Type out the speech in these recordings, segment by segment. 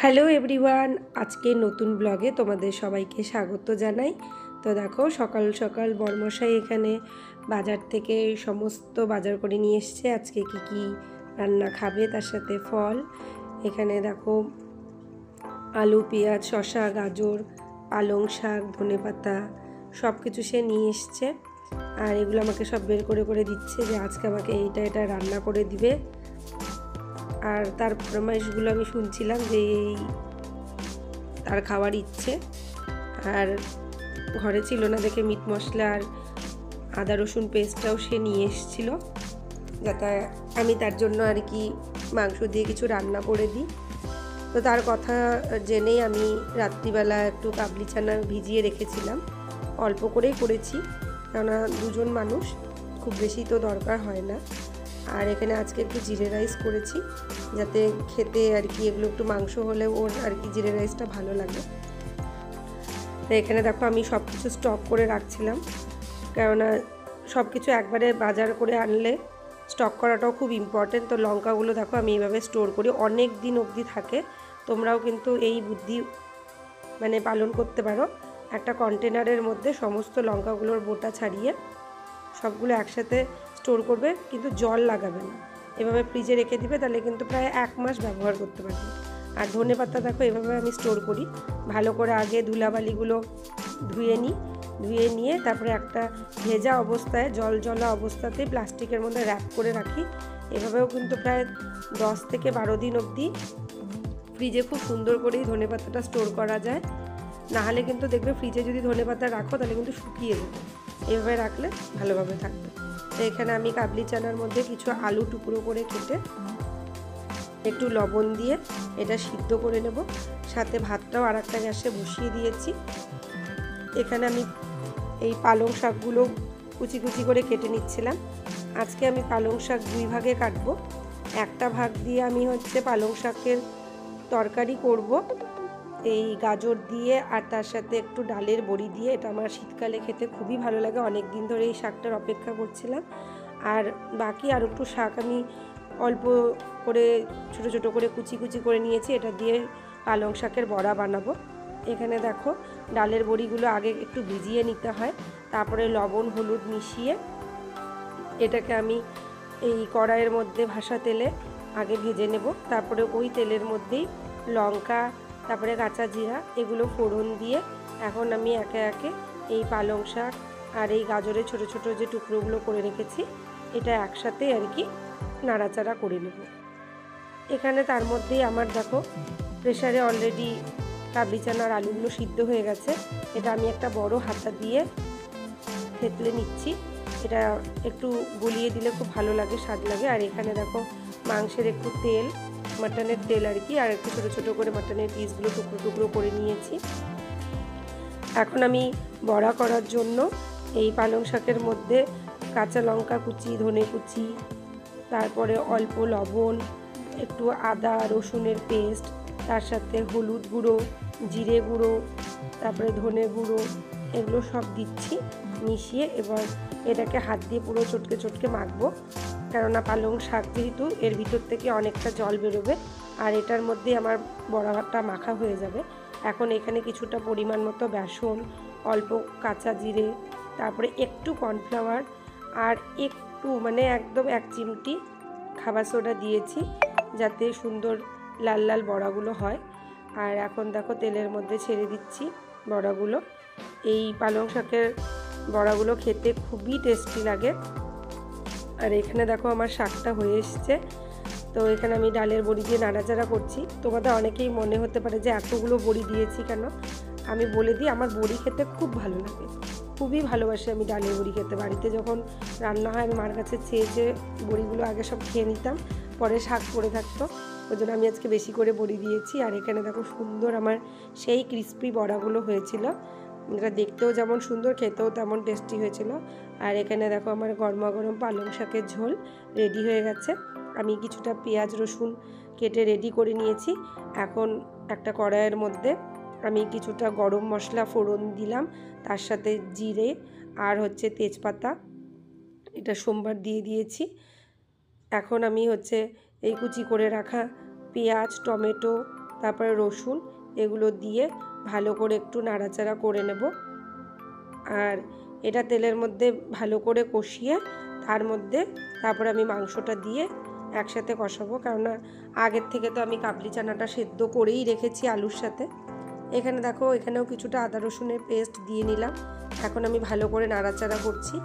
Hello everyone, আজকে নতুন ব্লগে তোমাদের সবাইকে স্বাগত জানাই। তো দেখো সকাল সকাল বরমশাই এখানে বাজার থেকে সমস্ত বাজার করে নিয়ে এসছে। আজকে কি কি রান্না খাবে তার সাথে ফল। এখানে দেখো আলু, পেঁয়াজ, শসা, গাজর, পালং শাক, ধনেপাতা সব কিছু সে নিয়ে এসছে। আর এগুলো আমাকে সব বের করে করে দিচ্ছে যে আজকে আমাকে এটা রান্না করে দিবে। আর তার ফরমাইশগুলো আমি শুনছিলাম যে এই তার খাওয়ার ইচ্ছে। আর ঘরে ছিল না দেখে মিট মশলা আর আদা রসুন পেস্টটাও সে নিয়ে এসেছিল, যাতে আমি তার জন্য আর কি মাংস দিয়ে কিছু রান্না করে দিই। তো তার কথা জেনেই আমি রাত্রিবেলা একটু কাবলি চানা ভিজিয়ে রেখেছিলাম, অল্প করেই করেছি কেননা দুজন মানুষ, খুব বেশি তো দরকার হয় না। আর এখানে আজকে একটু জিরে রাইস করেছি যাতে খেতে আর কি এগুলো একটু মাংস হলে ওর আর কি জিরে রাইসটা ভালো লাগে। তো এখানে দেখো আমি সব কিছু স্টক করে রাখছিলাম, কেননা সব কিছু একবারে বাজার করে আনলে স্টক করাটাও খুব ইম্পর্টেন্ট। তো লঙ্কাগুলো দেখো আমি এইভাবে স্টোর করি, অনেক দিন অবধি থাকে। তোমরাও কিন্তু এই বুদ্ধি পালন করতে পারো। একটা কন্টেনারের মধ্যে সমস্ত লঙ্কাগুলোর বোটা ছাড়িয়ে সবগুলো একসাথে স্টোর করবে, কিন্তু জল লাগাবে না, এভাবে ফ্রিজে রেখে দিবে, তাহলে কিন্তু প্রায় 1 মাস ব্যবহার করতে পারবে। আর ধনেপাতা দেখো এভাবে আমি স্টোর করি, ভালো করে আগে ধুলাবালিগুলো ধুয়ে নিয়ে তারপরে একটা ভেজা অবস্থায় জলা অবস্থাতে প্লাস্টিকের মধ্যে র্যাপ করে রাখি। এভাবেও কিন্তু প্রায় 10 থেকে 12 দিন অবধি ফ্রিজে খুব সুন্দর করেই ধনেপাতাটা স্টোর করা যায়। নাহলে কিন্তু দেখবে ফ্রিজে যদি ধনেপাতা রাখো তাহলে কিন্তু শুকিয়ে যাবে, এভাবে রাখলে ভালোভাবে থাকবে। তো এখানে আমি কাবলি চানার মধ্যে কিছু আলু টুকরো করে কেটে একটু লবণ দিয়ে এটা সিদ্ধ করে নেব। সাথে ভাতটাও আর একটা গ্যাসে বসিয়ে দিয়েছি। এখানে আমি এই পালং শাকগুলো কুচি কুচি করে কেটে নিচ্ছিলাম। আজকে আমি পালং শাক 2 ভাগে কাটবো। একটা ভাগ দিয়ে আমি পালং শাকের তরকারি করব এই গাজর দিয়ে, আর তার সাথে একটু ডালের বড়ি দিয়ে। এটা আমার শীতকালে খেতে খুবই ভালো লাগে, অনেক দিন ধরে এই শাকটার অপেক্ষা করছিলাম। আর বাকি আর একটু শাক আমি অল্প করে ছোট ছোট করে কুচি কুচি করে নিয়েছি, এটা দিয়ে পালং শাকের বড়া বানাবো। এখানে দেখো ডালের বড়িগুলো আগে একটু ভিজিয়ে নিতে হয়, তারপরে লবণ হলুদ মিশিয়ে এটাকে আমি এই কড়াইয়ের মধ্যে ভাসা তেলে আগে ভেজে নেব। তারপরে ওই তেলের মধ্যেই লঙ্কা, তারপরে কাঁচা জিরা এগুলো ফোড়ন দিয়ে এখন আমি একে একে এই পালং শাক আর এই গাজরের ছোট ছোট যে টুকরোগুলো করে রেখেছি এটা একসাথে আর কি নাড়াচাড়া করে নেব। এখানে তার মধ্যেই আমার দেখো প্রেসারে অলরেডি কাবলি চানার আলুগুলো সিদ্ধ হয়ে গেছে। এটা আমি একটা বড় হাতা দিয়ে থেতলে নিচ্ছি, এটা একটু গলিয়ে দিলে খুব ভালো লাগে, স্বাদ লাগে। আর এখানে দেখো মাংসের একটু তেল, মাটনের তেল আর কি, আর একটু ছোটো ছোটো করে মাটনের পিসগুলো টুকরো টুকরো করে নিয়েছি। এখন আমি বড়া করার জন্য এই পালং শাকের মধ্যে কাঁচা লঙ্কা কুচি, ধনে কুচি, তারপরে অল্প লবণ, একটু আদা রসুনের পেস্ট, তার সাথে হলুদ গুঁড়ো, জিরে গুঁড়ো, তারপরে ধনে গুঁড়ো, এগুলো সব দিচ্ছি মিশিয়ে। এবার এটাকে হাত দিয়ে পুরো চটকে চটকে মাখবো, কেননা পালং শাক যেহেতু এর ভিতর থেকে অনেকটা জল বেরোবে, আর এটার মধ্যে আমার বড়াটা মাখা হয়ে যাবে। এখন এখানে কিছুটা পরিমাণ মতো বেসন, অল্প কাঁচা জিরে, তারপরে একটু কর্নফ্লাওয়ার আর একটু একদম 1 চিমটি খাবার সোডা দিয়েছি, যাতে সুন্দর লাল লাল বড়াগুলো হয়। আর এখন দেখো তেলের মধ্যে ছেড়ে দিচ্ছি বড়াগুলো। এই পালং শাকের বড়াগুলো খেতে খুবই টেস্টি লাগে। আর এখানে দেখো আমার শাকটা হয়ে এসছে। তো এখানে আমি ডালের বড়ি দিয়ে নাড়াচাড়া করছি। তোমাদের অনেকেই মনে হতে পারে যে এতগুলো বড়ি দিয়েছি কেন। আমি বলে দিই, আমার বড়ি খেতে খুব ভালো লাগে, খুবই ভালোবাসি আমি ডালের বড়ি খেতে। বাড়িতে যখন রান্না হয় আমি মার কাছে চেয়ে বড়িগুলো আগে সব খেয়ে নিতাম, পরে শাক পড়ে থাকতো, ওই জন্য আমি আজকে বেশি করে বড়ি দিয়েছি। আর এখানে দেখো সুন্দর আমার সেই ক্রিস্পি বড়াগুলো হয়েছিল, যেটা দেখতেও যেমন সুন্দর খেতেও তেমন টেস্টি হয়েছিল। আর এখানে দেখো আমার গরমা গরম পালং শাকের ঝোল রেডি হয়ে গেছে। আমি কিছুটা পেঁয়াজ রসুন কেটে রেডি করে নিয়েছি। এখন একটা কড়াইয়ের মধ্যে আমি কিছুটা গরম মশলা ফোড়ন দিলাম, তার সাথে জিরে আর তেজপাতা, এটা সোমবার দিয়ে দিয়েছি। এখন আমি এই কুচি করে রাখা পেঁয়াজ, টমেটো, তারপরে রসুন, এগুলো দিয়ে ভালো করে একটু নাড়াচাড়া করে নেব। আর এটা তেলের মধ্যে ভালো করে কষিয়ে তার মধ্যে তারপরে আমি মাংসটা দিয়ে একসাথে কষাবো, কেননা আগের থেকে তো আমি কাবলি চানাটা সেদ্ধ করেই রেখেছি আলুর সাথে। এখানে দেখো, এখানেও কিছুটা আদা রসুনের পেস্ট দিয়ে নিলাম। এখন আমি ভালো করে নাড়াচাড়া করছি।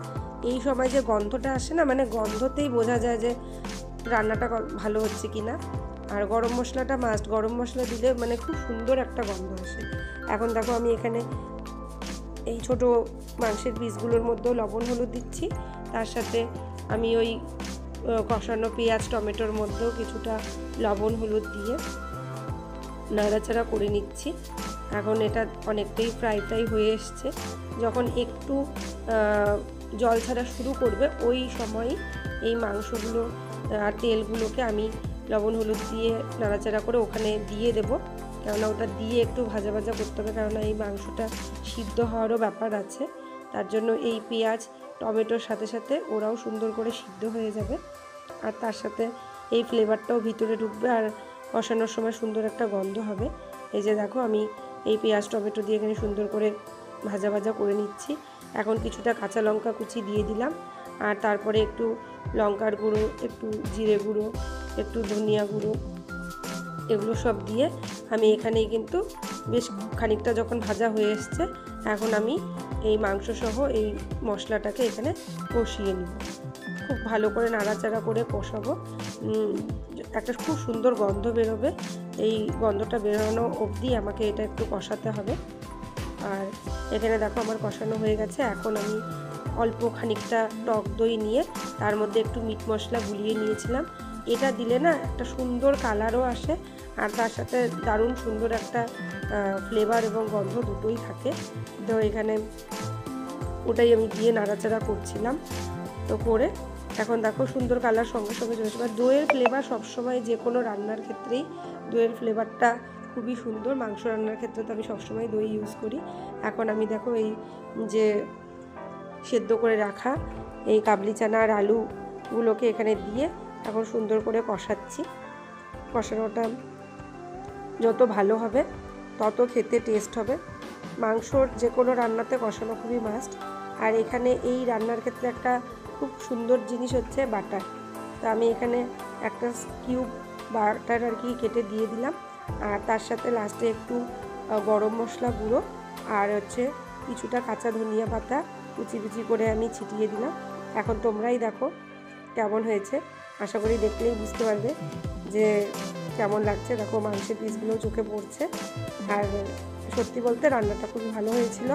এই সময় যে গন্ধটা আসে না, মানে গন্ধতেই বোঝা যায় যে রান্নাটা ভালো হচ্ছে কি না। আর গরম মশলাটা মাস্ট, গরম মশলা দিলে মানে খুব সুন্দর একটা গন্ধ আসে। এখন দেখো আমি এখানে এই ছোট মাংসের পিসগুলোর মধ্যেও লবণ হলুদ দিচ্ছি, তার সাথে আমি ওই কষানো পেঁয়াজ টমেটোর মধ্যেও কিছুটা লবণ হলুদ দিয়ে নাড়াচাড়া করে নিচ্ছি। এখন এটা অনেকটাই ফ্রাই হয়ে এসছে। যখন একটু জল ছাড়া শুরু করবে ওই সময় এই মাংসগুলো আর তেলগুলোকে আমি লবণ হলুদ দিয়ে নাড়াচাড়া করে ওখানে দিয়ে দেবো, কেননা ওটা দিয়ে একটু ভাজা ভাজা করতে হবে, কেননা এই মাংসটা সিদ্ধ হওয়ারও ব্যাপার আছে। তার জন্য এই পেঁয়াজ টমেটোর সাথে সাথে ওরাও সুন্দর করে সিদ্ধ হয়ে যাবে, আর তার সাথে এই ফ্লেভারটাও ভিতরে ঢুকবে, আর কষানোর সময় সুন্দর একটা গন্ধ হবে। এই যে দেখো, আমি এই পেঁয়াজ টমেটো দিয়ে এখানে সুন্দর করে ভাজা ভাজা করে নিচ্ছি। এখন কিছুটা কাঁচা লঙ্কা কুচি দিয়ে দিলাম, আর তারপরে একটু লঙ্কার গুঁড়ো, একটু জিরে গুঁড়ো, একটু ধনিয়া গুঁড়ো, এগুলো সব দিয়ে আমি এখানেই কিন্তু বেশ খানিকটা যখন ভাজা হয়ে এসছে, এখন আমি এই মাংসসহ এই মশলাটাকে এখানে কষিয়ে নিব। খুব ভালো করে নাড়াচাড়া করে কষাবো, একটা খুব সুন্দর গন্ধ বেরোবে। এই গন্ধটা বেরোনো অবধি আমাকে এটা একটু কষাতে হবে। আর এখানে দেখো আমার কষানো হয়ে গেছে। এখন আমি অল্প খানিকটা টক দই নিয়ে তার মধ্যে একটু মিট মশলা গুলিয়ে নিয়েছিলাম। এটা দিলে না একটা সুন্দর কালারও আসে, আর তার সাথে দারুণ সুন্দর একটা ফ্লেভার এবং গন্ধ দুটোই থাকে। তো এখানে ওটাই আমি দিয়ে নাড়াচাড়া করছিলাম। তো করে এখন দেখো সুন্দর কালার সঙ্গে সঙ্গে চলে আসবে। দইয়ের ফ্লেভার সবসময় যে কোনো রান্নার ক্ষেত্রেই দইয়ের ফ্লেভারটা খুবই সুন্দর। মাংস রান্নার ক্ষেত্রে তো আমি সবসময় দই ইউজ করি। এখন আমি দেখো এই যে সেদ্ধ করে রাখা এই কাবলি চানা আর আলুগুলোকে এখানে দিয়ে এখন সুন্দর করে কষাচ্ছি। কষানোটা যত ভালো হবে তত খেতে টেস্ট হবে। মাংসর যে কোনো রান্নাতে কষানো খুবই মাস্ট। আর এখানে এই রান্নার ক্ষেত্রে একটা খুব সুন্দর জিনিস হচ্ছে বাটার। তো আমি এখানে একটা কিউব বাটার আর কি কেটে দিয়ে দিলাম, আর তার সাথে লাস্টে একটু গরম মশলা গুঁড়ো আর হচ্ছে কিছুটা কাঁচা ধনিয়া পাতা কুচি কুচি করে আমি ছিটিয়ে দিলাম। এখন তোমরাই দেখো কেমন হয়েছে, আশা করি দেখলেই বুঝতে পারবে যে কেমন লাগছে। দেখো মাংসের পিসগুলো চোখে পড়ছে, আর সত্যি বলতে রান্নাটা খুব ভালো হয়েছিল।